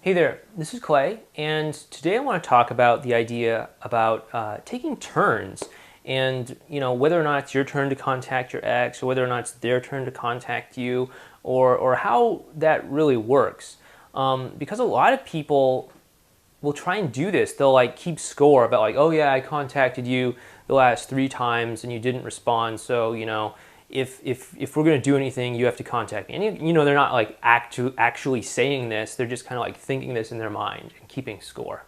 Hey there, this is Clay, and today I want to talk about the idea about taking turns, and whether or not it's your turn to contact your ex, or whether or not it's their turn to contact you, or how that really works. Because a lot of people will try and do this. They'll like keep score about like, oh yeah, I contacted you the last 3 times and you didn't respond, so if we're going to do anything, you have to contact me. And they're not like actually saying this. They're just kind of like thinking this in their mind and keeping score.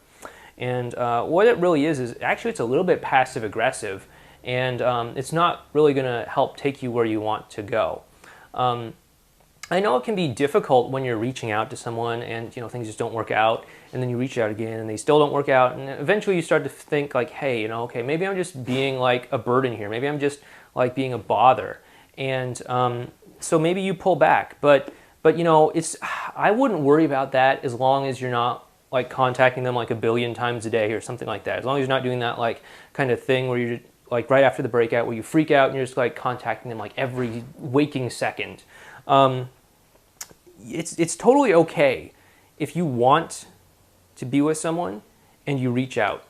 And what it really is actually it's a little bit passive aggressive, and it's not really going to help take you where you want to go. I know it can be difficult when you're reaching out to someone and things just don't work out, and then you reach out again and they still don't work out, and eventually you start to think like, hey, okay, maybe I'm just being like a burden here. Maybe I'm just like being a bother. And so maybe you pull back, but I wouldn't worry about that as long as you're not like contacting them like a billion times a day or something like that. As long as you're not doing that like kind of thing where you're like right after the breakout where you freak out and you're just like contacting them like every waking second. It's totally okay if you want to be with someone and you reach out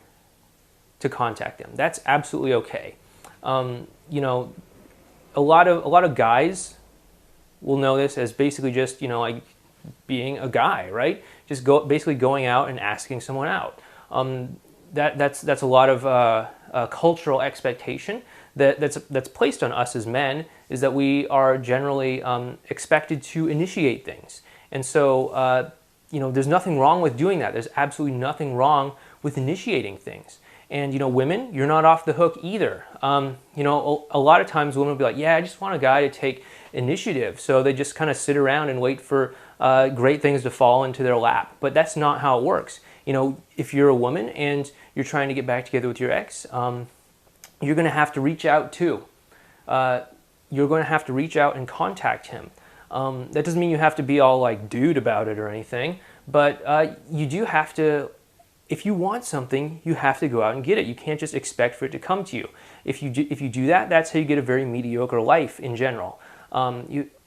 to contact them. That's absolutely okay. A lot of guys will know this as basically just like being a guy, right? Just basically going out and asking someone out. That's a lot of cultural expectation that's placed on us as men, is that we are generally expected to initiate things, and so there's nothing wrong with doing that. There's absolutely nothing wrong with initiating things. And women, you're not off the hook either. A lot of times women will be like, yeah, I just want a guy to take initiative. So they just kind of sit around and wait for great things to fall into their lap. But that's not how it works. If you're a woman and you're trying to get back together with your ex, you're going to have to reach out too. You're going to have to reach out and contact him. That doesn't mean you have to be all like dude about it or anything, but you do have to. If you want something, you have to go out and get it. You can't just expect for it to come to you. If you do that, that's how you get a very mediocre life in general.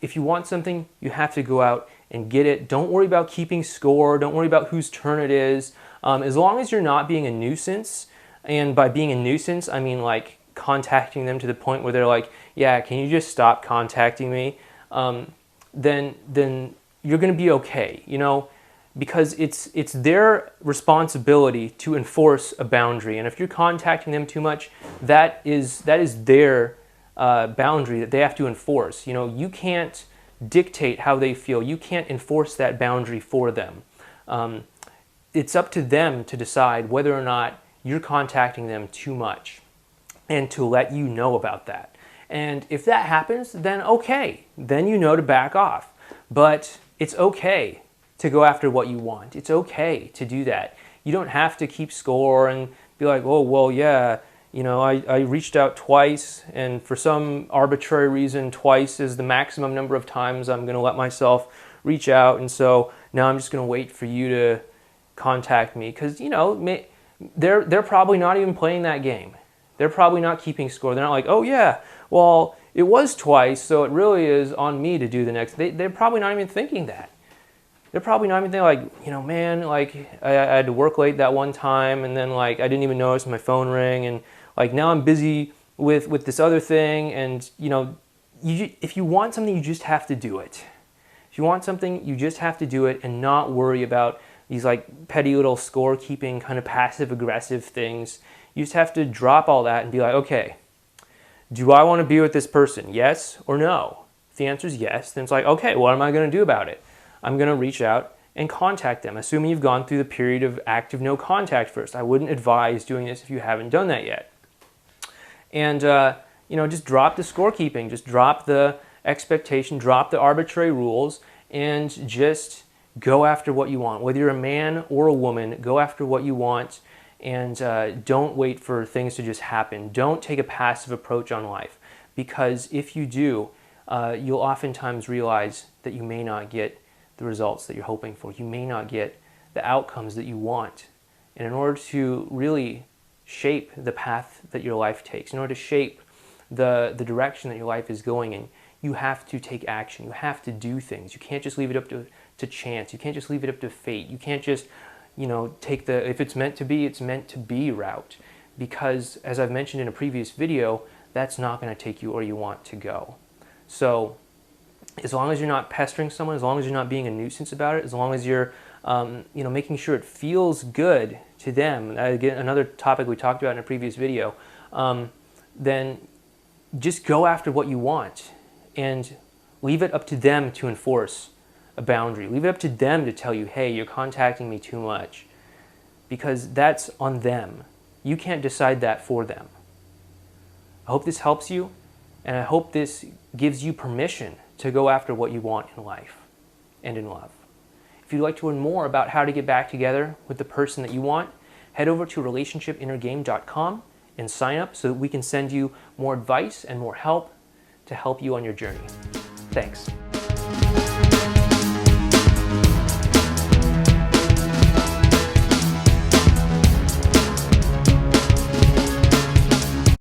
If you want something, you have to go out and get it. Don't worry about keeping score. Don't worry about whose turn it is. As long as you're not being a nuisance, and by being a nuisance, I mean like contacting them to the point where they're like, yeah, can you just stop contacting me? Then you're going to be okay. Because it's their responsibility to enforce a boundary, and if you're contacting them too much, that is their boundary that they have to enforce. You can't dictate how they feel. You can't enforce that boundary for them. It's up to them to decide whether or not you're contacting them too much, and to let you know about that. And if that happens, then okay, then you know to back off. But it's okay to go after what you want. It's okay to do that. You don't have to keep score and be like, oh, well, yeah, I reached out twice, and for some arbitrary reason, twice is the maximum number of times I'm going to let myself reach out, and so now I'm just going to wait for you to contact me, because, they're probably not even playing that game. They're probably not keeping score. They're not like, oh, yeah, well, it was twice, so it really is on me to do the next. They're probably not even thinking that. They're probably not even thinking like, man, like I had to work late that one time, and then like I didn't even notice my phone ring, and like now I'm busy with this other thing, and if you want something, you just have to do it. If you want something, you just have to do it and not worry about these like petty little score-keeping kind of passive-aggressive things. You just have to drop all that and be like, okay, do I want to be with this person? Yes or no? If the answer is yes, then it's like, okay, what am I going to do about it? I'm going to reach out and contact them, assuming you've gone through the period of active no contact first. I wouldn't advise doing this if you haven't done that yet. And, just drop the scorekeeping, just drop the expectation, drop the arbitrary rules, and just go after what you want. Whether you're a man or a woman, go after what you want, and don't wait for things to just happen. Don't take a passive approach on life, because if you do, you'll oftentimes realize that you may not get the results that you're hoping for. You may not get the outcomes that you want. And in order to really shape the path that your life takes, in order to shape the direction that your life is going in, you have to take action. You have to do things. You can't just leave it up to chance. You can't just leave it up to fate. You can't just, take the, if it's meant to be route. Because as I've mentioned in a previous video, that's not going to take you where you want to go. So as long as you're not pestering someone, as long as you're not being a nuisance about it, as long as you're making sure it feels good to them, again, another topic we talked about in a previous video, then just go after what you want and leave it up to them to enforce a boundary. Leave it up to them to tell you, hey, you're contacting me too much, because that's on them. You can't decide that for them. I hope this helps you, and I hope this gives you permission to go after what you want in life and in love. If you'd like to learn more about how to get back together with the person that you want, head over to relationshipinnergame.com and sign up so that we can send you more advice and more help to help you on your journey. Thanks.